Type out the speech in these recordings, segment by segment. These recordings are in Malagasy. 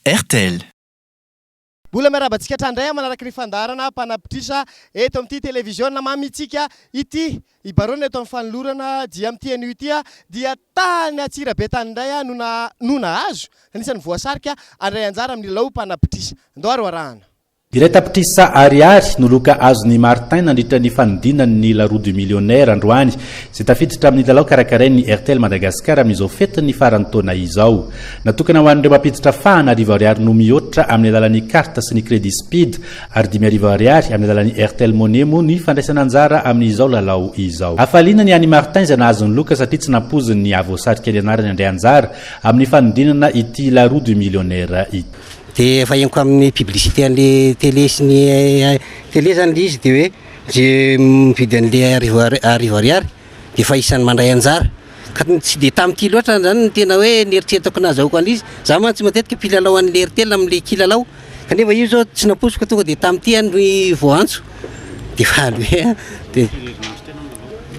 RTL. Bola miarabantsika trandray manaraka ny fandarana mpanapitrisa eto amin'ity televiziona mamitsika ity ibarona eto amin'ny fanolorana dia amin'ity anio ity dia tany Atsirabe tanindray nona azo anisan'ny voasarika andray anjara amin'ny lau mpanapitrisa ndoaro arahana. Iray tapitrisa ariary noloka azony Martin nandritra ny fanodinany la roue du millionnaire androany izay tafiditra amin'ny lalao karakarain'ny RTL Madagascar amin'izao fetiny farany taona izao. Natokana ho an'ireo mampiditra fahana arivo ariary no mihoatra amin'ny alalan'ny carte sy ny credit speed ary 10,000 ariary amin'ny alalan'ny RTL Money moa ny fandraisana anjara amin'izao lalao izao. Hafaliana ny any Martin izay nahazo ny loka satria tsy nampoziny ny avoasarika ny anarany andray anjara amin'ny fanodinana ity la roue du millionnaire ity. De efa ianko amin'ny publicité an'le télé sy ny télé zany izy de hoe je mividy an'le arivo ariary de fa isan'ny mandray anjara ka tsy de tam'ty loatra zany ny tena hoe nieritreretako nazahoako an'izy za man tsy matetika mpilalao an'le RTL amin'le kilalao kanefa io zao tsy naposiko tonga de tam'ty any voantso de fa de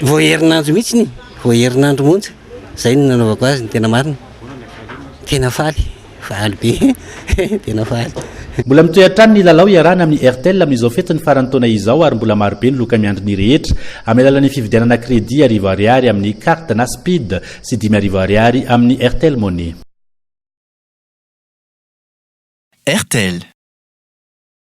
vao herinandro mihitsy vao herinandro monja zay ny nanaovako azy ny tena marina tena faly be tena faly. Mbola mitoetrany ny lalao iarahana amin'ny RTL amin'izao fetiny farany taona izao ary mbola maro be ny loka miandry ny rehetra amin'ny alalan'ny fividianana crédit arivo ariary amin'ny carte na speed sy 10,000 ariary amin'ny RTL Money. RTL.